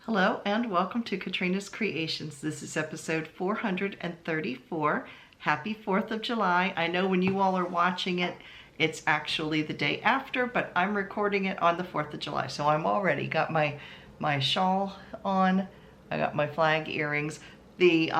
Hello and welcome to Katrinas Creations. This is episode 434. Happy 4th of July. I know when you all are watching it, it's actually the day after, but I'm recording it on the 4th of July. So I'm already got my shawl on. I got my flag earrings. The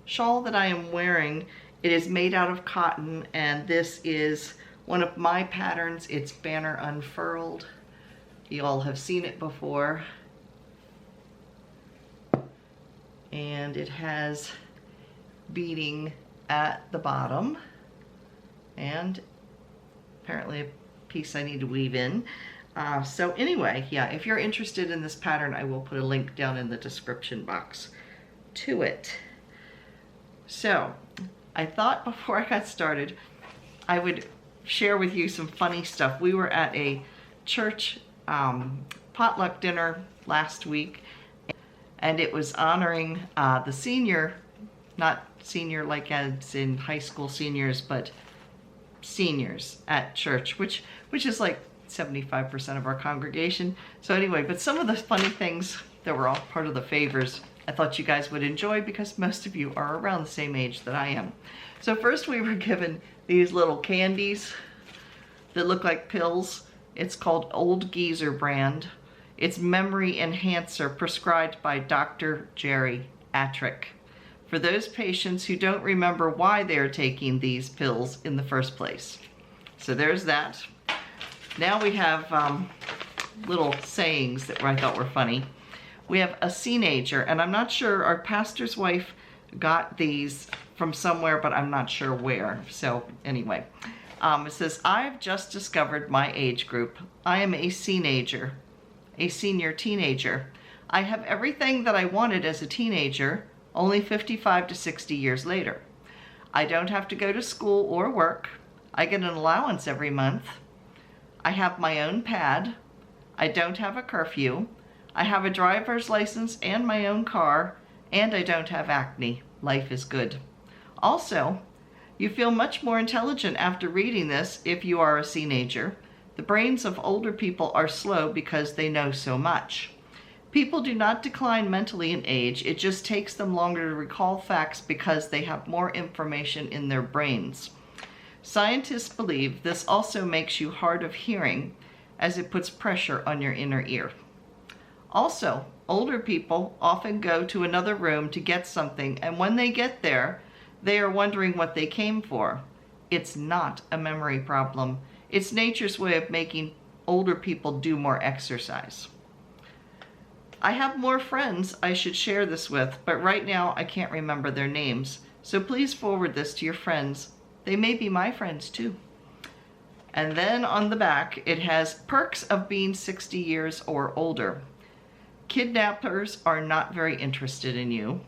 shawl that I am wearing, it is made out of cotton, and this is one of my patterns. It's Banner Unfurled. You all have seen it before. And it has beading at the bottom and apparently a piece I need to weave in. So anyway, yeah, if you're interested in this pattern, I will put a link down in the description box to it. So I thought before I got started, I would share with you some funny stuff. We were at a church potluck dinner last week, and it was honoring the senior, not senior like as in high school seniors, but seniors at church, which is like 75% of our congregation. So anyway, but some of the funny things that were all part of the favors, I thought you guys would enjoy because most of you are around the same age that I am. So first we were given these little candies that look like pills. It's called Old Geezer brand. It's memory enhancer prescribed by Dr. Jerry Attrick for those patients who don't remember why they're taking these pills in the first place. So there's that. Now we have little sayings that I thought were funny. We have a seenager, and I'm not sure, our pastor's wife got these from somewhere, but I'm not sure where. So anyway, it says, I've just discovered my age group. I am a seenager. A senior teenager. I have everything that I wanted as a teenager, only 55 to 60 years later. I don't have to go to school or work. I get an allowance every month. I have my own pad. I don't have a curfew. I have a driver's license and my own car, and I don't have acne. Life is good. Also, you feel much more intelligent after reading this if you are a teenager. The brains of older people are slow because they know so much. People do not decline mentally in age, it just takes them longer to recall facts because they have more information in their brains. Scientists believe this also makes you hard of hearing as it puts pressure on your inner ear. Also, older people often go to another room to get something, and when they get there, they are wondering what they came for. It's not a memory problem. It's nature's way of making older people do more exercise. I have more friends I should share this with, but right now I can't remember their names. So please forward this to your friends. They may be my friends too. And then on the back, it has perks of being 60 years or older. Kidnappers are not very interested in you.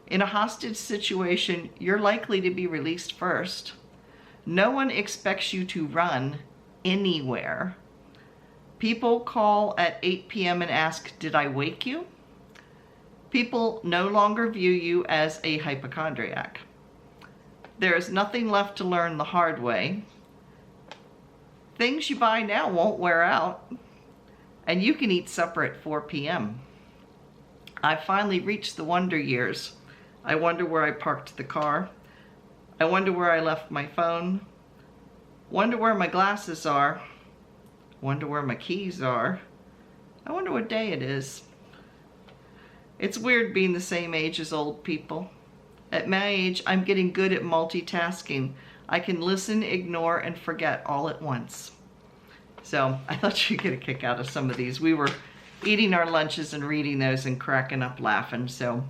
In a hostage situation, you're likely to be released first. No one expects you to run anywhere. People call at 8 p.m. and ask, did I wake you? People no longer view you as a hypochondriac. There is nothing left to learn the hard way. Things you buy now won't wear out. And you can eat supper at 4 p.m. I finally reached the wonder years. I wonder where I parked the car. I wonder where I left my phone. Wonder where my glasses are. Wonder where my keys are. I wonder what day it is. It's weird being the same age as old people. At my age, I'm getting good at multitasking. I can listen, ignore, and forget all at once. So I thought you'd get a kick out of some of these. We were eating our lunches and reading those and cracking up laughing. So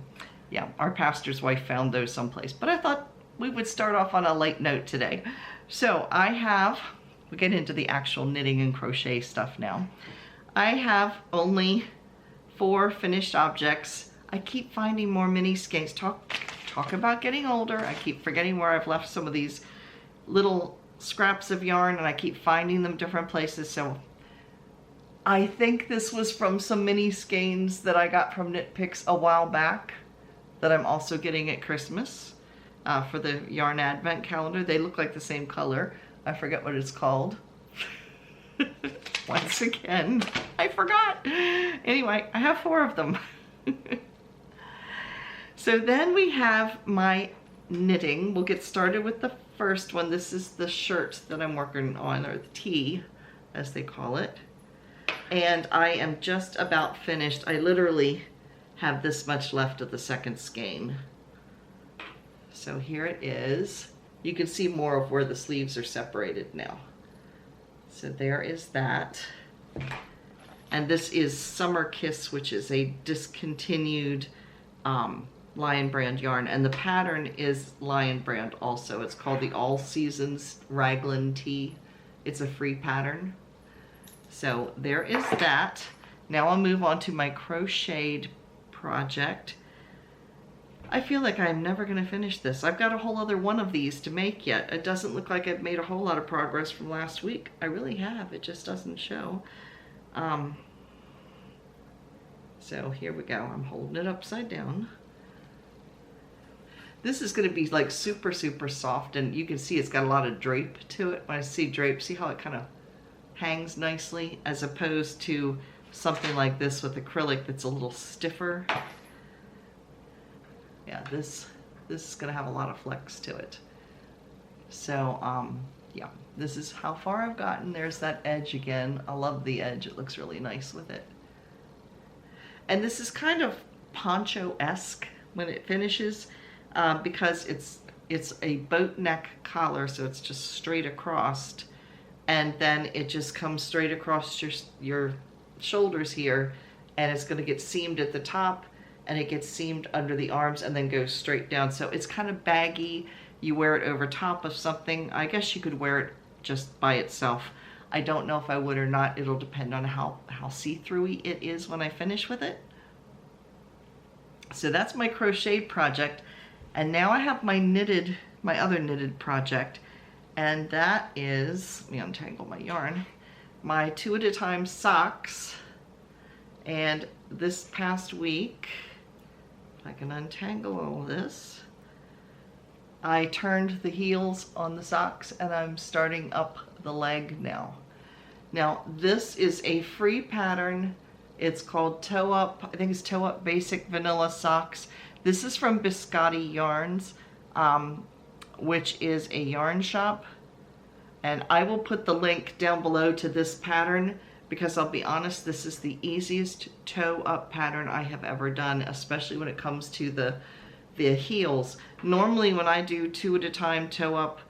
yeah, our pastor's wife found those someplace. But I thought we would start off on a light note today. So we'll get into the actual knitting and crochet stuff now. I have only 4 finished objects. I keep finding more mini skeins. Talk about getting older. I keep forgetting where I've left some of these little scraps of yarn, and I keep finding them different places. So I think this was from some mini skeins that I got from Knit Picks a while back that I'm also getting at Christmas. For the yarn advent calendar. They look like the same color. I forget what it's called. once again. I forgot. Anyway, I have 4 of them. So then we have my knitting. We'll get started with the first one. This is the shirt that I'm working on, or the tee, as they call it. And I am just about finished. I literally have this much left of the second skein. So here it is. You can see more of where the sleeves are separated now. So there is that. And this is Summer Kiss, which is a discontinued Lion Brand yarn. And the pattern is Lion Brand also. It's called the All Seasons Raglan Tee. It's a free pattern. So there is that. Now I'll move on to my crocheted project. I feel like I'm never going to finish this. I've got a whole other one of these to make yet. It doesn't look like I've made a whole lot of progress from last week. I really have. It just doesn't show. So here we go. I'm holding it upside down. This is going to be like super, super soft, and you can see it's got a lot of drape to it. When I see drape, see how it kind of hangs nicely, as opposed to something like this with acrylic that's a little stiffer. Yeah, this is going to have a lot of flex to it. So yeah, this is how far I've gotten. There's that edge again. I love the edge. It looks really nice with it. And this is kind of poncho-esque when it finishes, because it's a boat neck collar, so it's just straight across, and then it just comes straight across your shoulders here, and it's going to get seamed at the top, and it gets seamed under the arms and then goes straight down. So it's kind of baggy. You wear it over top of something. I guess you could wear it just by itself. I don't know if I would or not. It'll depend on how see-through-y it is when I finish with it. So that's my crochet project. And now I have my other knitted project. And that is, let me untangle my yarn, my 2 at a time socks. And this past week, if I can untangle all this, I turned the heels on the socks and I'm starting up the leg now. Now this is a free pattern. It's called Toe Up, I think it's Toe Up Basic Vanilla Socks. This is from Biscotte Yarns, which is a yarn shop. And I will put the link down below to this pattern, because I'll be honest, this is the easiest toe up pattern I have ever done, especially when it comes to the heels. Normally when I do 2 at a time toe up,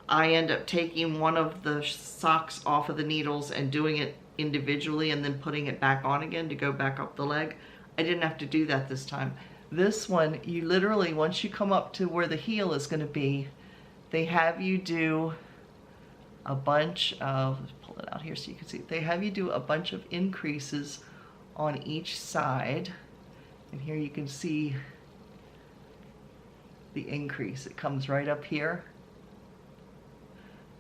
I end up taking one of the socks off of the needles and doing it individually and then putting it back on again to go back up the leg. I didn't have to do that this time. This one, you literally, once you come up to where the heel is going to be, they have you do a bunch of, let's pull it out here so you can see, they have you do a bunch of increases on each side. And here you can see the increase. It comes right up here.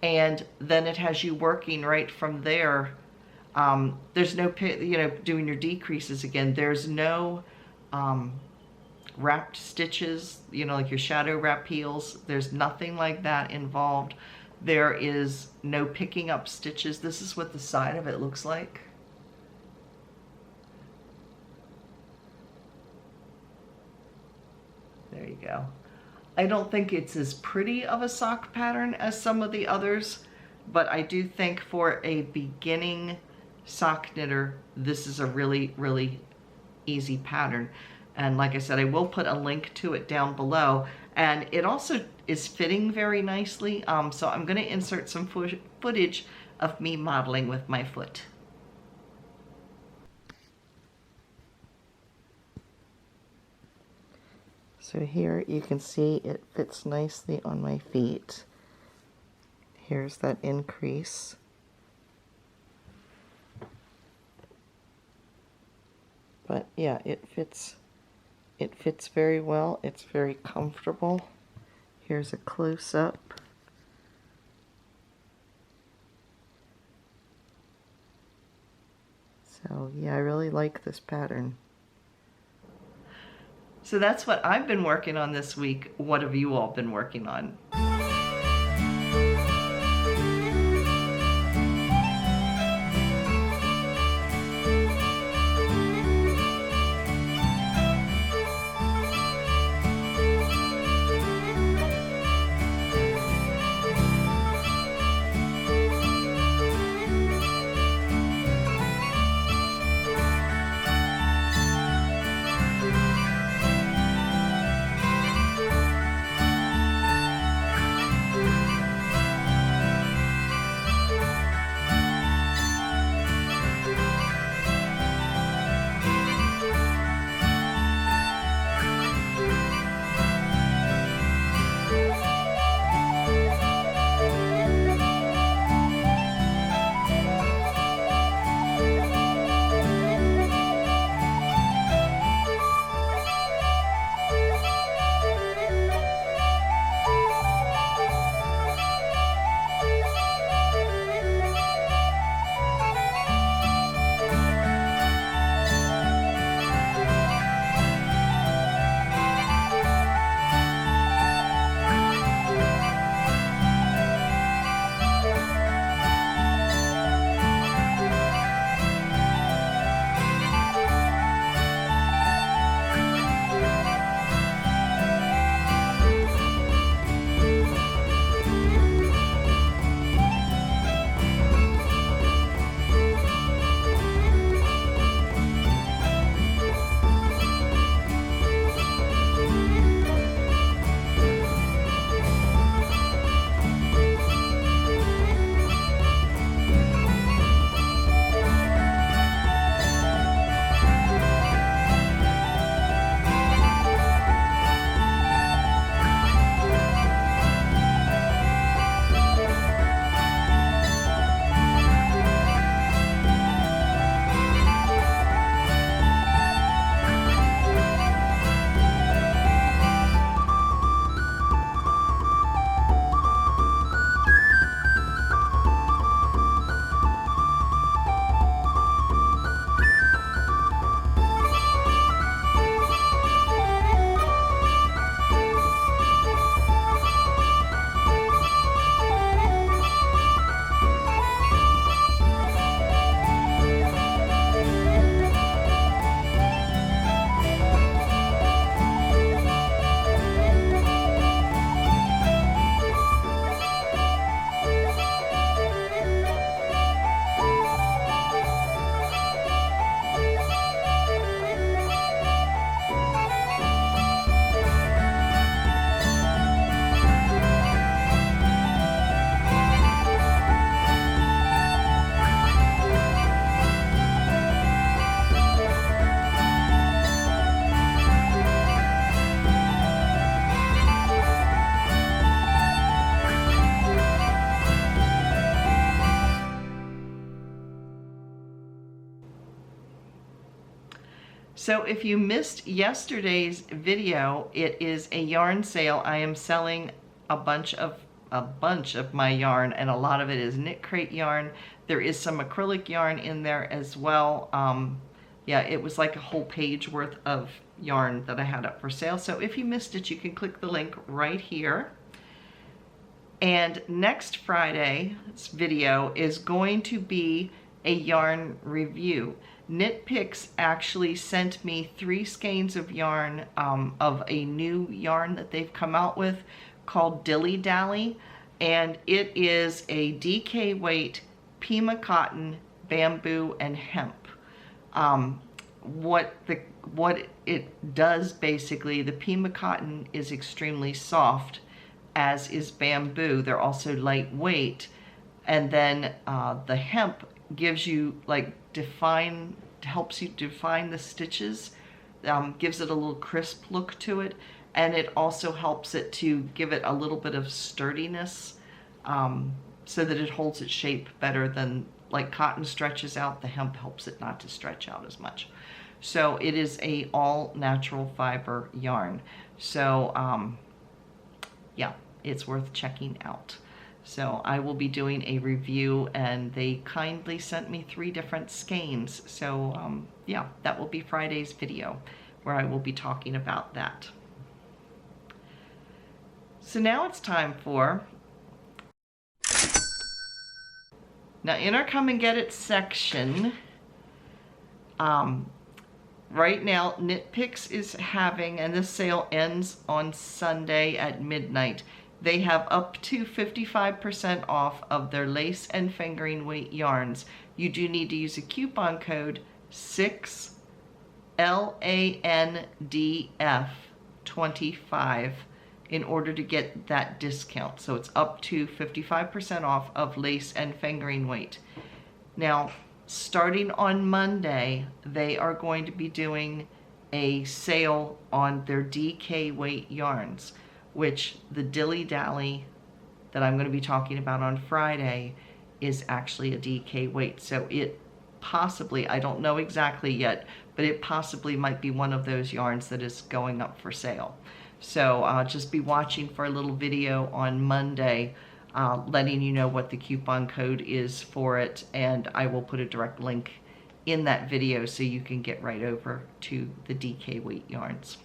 And then it has you working right from there. There's no, doing your decreases again. There's no wrapped stitches, like your shadow wrap heels. There's nothing like that involved. There is no picking up stitches. This is what the side of it looks like. There you go. I don't think it's as pretty of a sock pattern as some of the others, but I do think for a beginning sock knitter, this is a really, really easy pattern. And like I said, I will put a link to it down below. And it also is fitting very nicely. So I'm going to insert some footage of me modeling with my foot. So here you can see it fits nicely on my feet. Here's that increase. But yeah, it fits very well. It's very comfortable. Here's a close-up. So yeah, I really like this pattern. So that's what I've been working on this week. What have you all been working on? So if you missed yesterday's video, it is a yarn sale. I am selling a bunch of my yarn, and a lot of it is knit crate yarn. There is some acrylic yarn in there as well. Yeah, it was like a whole page worth of yarn that I had up for sale. So if you missed it, you can click the link right here. And next Friday's video is going to be a yarn review. Knit Picks actually sent me 3 skeins of yarn of a new yarn that they've come out with called Dilly Dally, and it is a DK weight Pima cotton, bamboo, and hemp. What it does basically, the Pima cotton is extremely soft, as is bamboo. They're also lightweight, and then the hemp gives you helps you define the stitches, gives it a little crisp look to it, and it also helps it to give it a little bit of sturdiness, so that it holds its shape better than, like cotton stretches out, the hemp helps it not to stretch out as much. So it is a all natural fiber yarn. So yeah, it's worth checking out. So I will be doing a review, and they kindly sent me 3 different skeins. So yeah, that will be Friday's video where I will be talking about that. So now it's time for, now in our Come and Get It section, right now Knit Picks is having, and this sale ends on Sunday at midnight, they have up to 55% off of their lace and fingering weight yarns. You do need to use a coupon code 6LANDF25 in order to get that discount. So it's up to 55% off of lace and fingering weight. Now, starting on Monday, they are going to be doing a sale on their DK weight yarns, which the Dilly Dally that I'm going to be talking about on Friday is actually a DK weight. So it possibly, I don't know exactly yet, but it possibly might be one of those yarns that is going up for sale. So just be watching for a little video on Monday letting you know what the coupon code is for it, and I will put a direct link in that video so you can get right over to the DK weight yarns.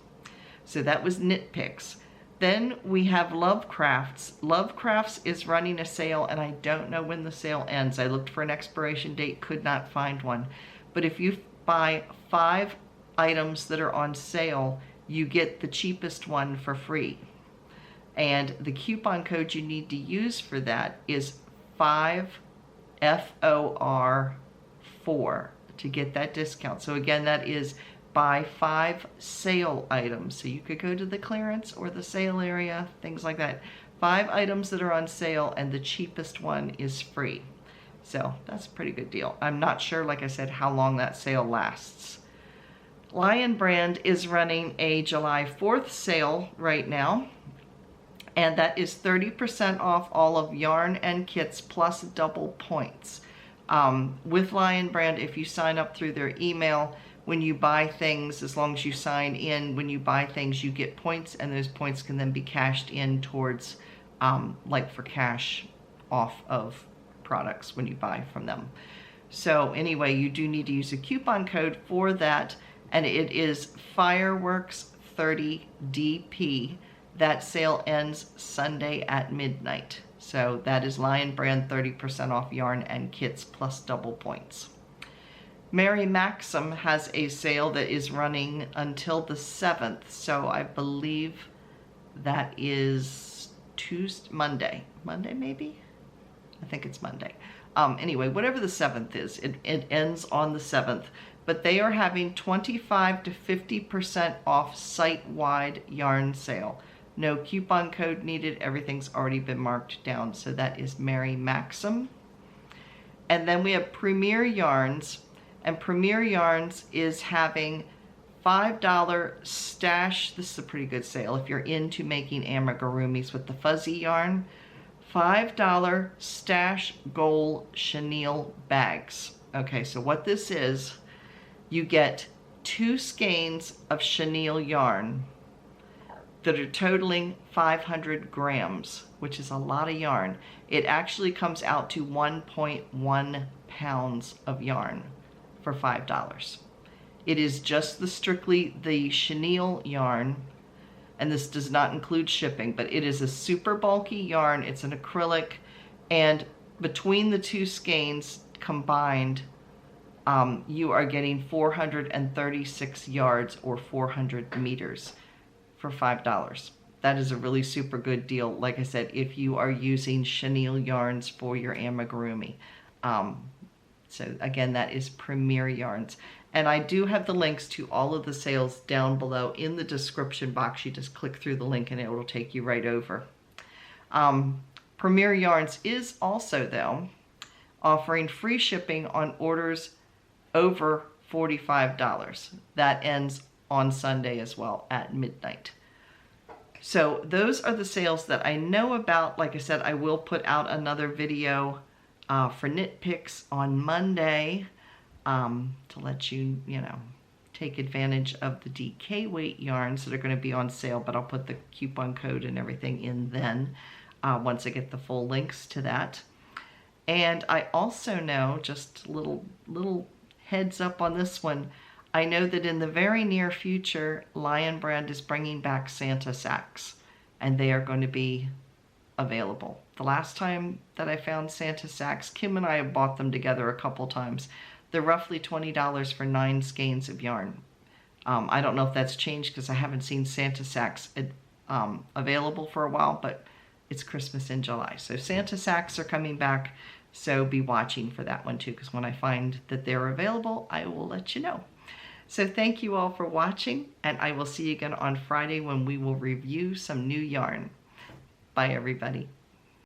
So that was Knit Picks. Then we have Lovecrafts. Lovecrafts is running a sale, and I don't know when the sale ends. I looked for an expiration date, could not find one. But if you buy 5 items that are on sale, you get the cheapest one for free. And the coupon code you need to use for that is 5FOR4 to get that discount. So again, that is buy 5 sale items. So you could go to the clearance or the sale area, things like that. 5 items that are on sale, and the cheapest one is free. So that's a pretty good deal. I'm not sure, like I said, how long that sale lasts. Lion Brand is running a July 4th sale right now, and that is 30% off all of yarn and kits plus double points. With Lion Brand, if you sign up through their email, when you buy things, as long as you sign in, when you buy things, you get points, and those points can then be cashed in towards, like for cash off of products when you buy from them. So anyway, you do need to use a coupon code for that, and it is Fireworks30DP. That sale ends Sunday at midnight. So that is Lion Brand, 30% off yarn and kits plus double points. Mary Maxim has a sale that is running until the 7th. So I believe that is Monday maybe? I think it's Monday. Anyway, whatever the 7th is, it ends on the 7th. But they are having 25 to 50% off site-wide yarn sale. No coupon code needed. Everything's already been marked down. So that is Mary Maxim. And then we have Premier Yarns. And Premier Yarns is having $5 stash. This is a pretty good sale if you're into making amigurumis with the fuzzy yarn. $5 stash goal chenille bags. Okay, so what this is, you get 2 skeins of chenille yarn that are totaling 500 grams, which is a lot of yarn. It actually comes out to 1.1 pounds of yarn for $5. It is just strictly the chenille yarn, and this does not include shipping, but it is a super bulky yarn. It's an acrylic, and between the 2 skeins combined, you are getting 436 yards or 400 meters for $5. That is a really super good deal, like I said, if you are using chenille yarns for your amigurumi. So again, that is Premier Yarns. And I do have the links to all of the sales down below in the description box. You just click through the link and it will take you right over. Premier Yarns is also, though, offering free shipping on orders over $45. That ends on Sunday as well at midnight. So those are the sales that I know about. Like I said, I will put out another video for knit picks on Monday to let you, take advantage of the DK weight yarns that are going to be on sale, but I'll put the coupon code and everything in then once I get the full links to that. And I also know, just a little heads up on this one, I know that in the very near future, Lion Brand is bringing back Santa sacks, and they are going to be available. The last time that I found Santa sacks, Kim and I have bought them together a couple times. They're roughly $20 for 9 skeins of yarn. I don't know if that's changed because I haven't seen Santa sacks available for a while, but it's Christmas in July. So Santa sacks are coming back, so be watching for that one too, because when I find that they're available, I will let you know. So thank you all for watching, and I will see you again on Friday when we will review some new yarn. Bye, everybody.